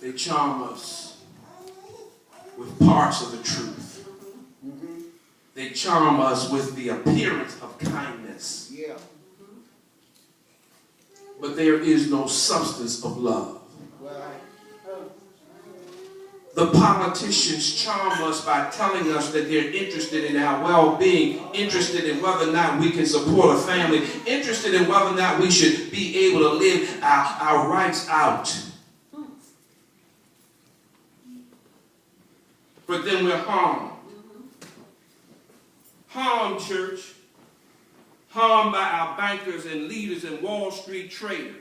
They charm us with parts of the truth. They charm us with the appearance of kindness. Yeah. But there is no substance of love. Right. The politicians charm us by telling us that they're interested in our well-being, interested in whether or not we can support a family, interested in whether or not we should be able to live our rights out. But then we're harmed. Harmed, church. Harmed by our bankers and leaders and Wall Street traders.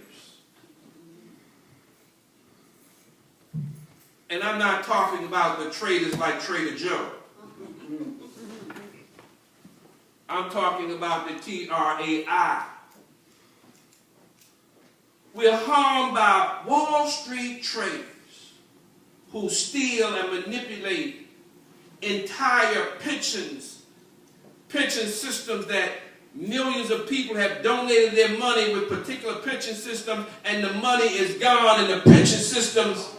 And I'm not talking about the traders like Trader Joe. I'm talking about the TRAI. We're harmed by Wall Street traders who steal and manipulate entire pension systems that millions of people have donated their money with particular pension systems, and the money is gone and the pension systems.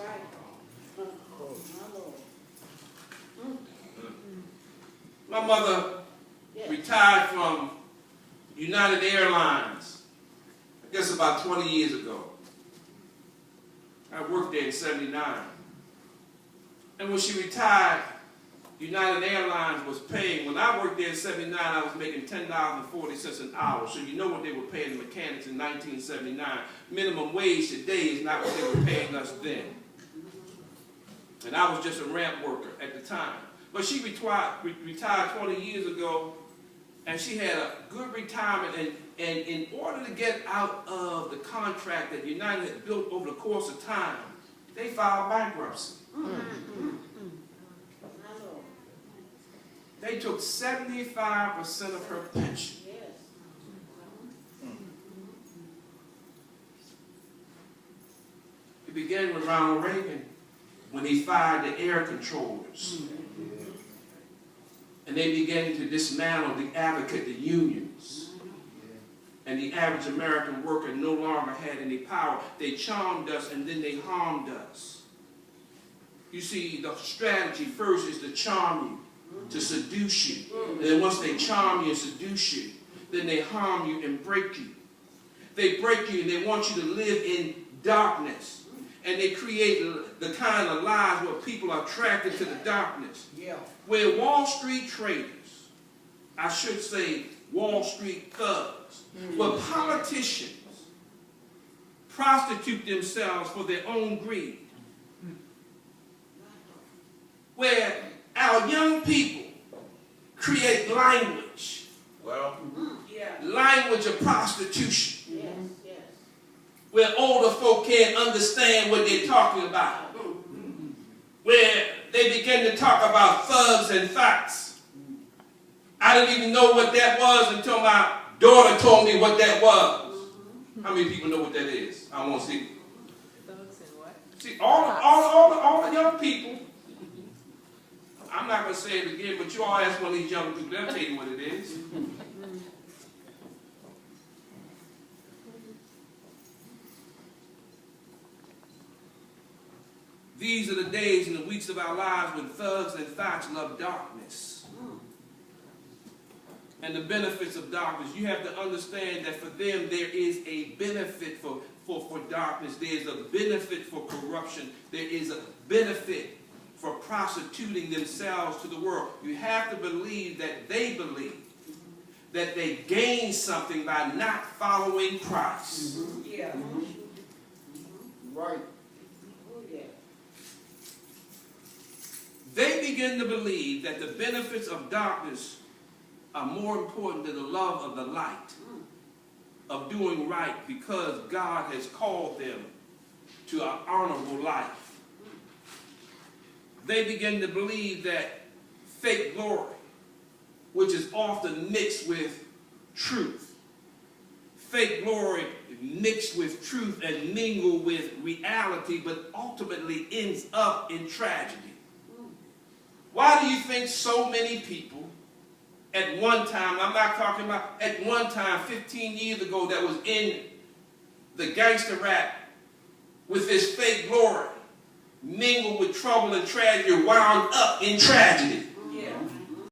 My mother retired from United Airlines, I guess about 20 years ago. I worked there in '79. And when she retired, United Airlines was paying, when I worked there in '79, I was making $10.40 an hour. So you know what they were paying the mechanics in 1979. Minimum wage today is not what they were paying us then. And I was just a ramp worker at the time. But she retired 20 years ago, and she had a good retirement. And in order to get out of the contract that United had built over the course of time, they filed bankruptcy. They took 75% of her pension. It began with Ronald Reagan when he fired the air controllers. And they began to dismantle the advocate, the unions. And the average American worker no longer had any power. They charmed us and then they harmed us. You see, the strategy first is to charm you, to seduce you. And then once they charm you and seduce you, then they harm you and break you. They break you and they want you to live in darkness. And they create the kind of lies where people are attracted to the darkness. Yeah. Where Wall Street traders, I should say Wall Street thugs, where politicians prostitute themselves for their own greed. Where our young people create language. Well, language of prostitution. Where older folk can't understand what they're talking about. Where they begin to talk about thugs and facts. I didn't even know what that was until my daughter told me what that was. How many people know what that is? I want to see. Thugs and what? See, all the young people. I'm not going to say it again, but you all ask one of these young people, they'll tell you what it is. These are the days and the weeks of our lives when thugs and facts love darkness. And the benefits of darkness. You have to understand that for them there is a benefit for darkness. There is a benefit for corruption. There is a benefit for prostituting themselves to the world. You have to believe that they gain something by not following Christ. Yeah. Right. They begin to believe that the benefits of darkness are more important than the love of the light, of doing right, because God has called them to an honorable life. They begin to believe that fake glory, which is often mixed with truth, fake glory mixed with truth and mingle with reality, but ultimately ends up in tragedy. Why do you think so many people at one time, I'm not talking about at one time 15 years ago, that was in the gangster rap with this fake glory, mingled with trouble and tragedy, wound up in tragedy.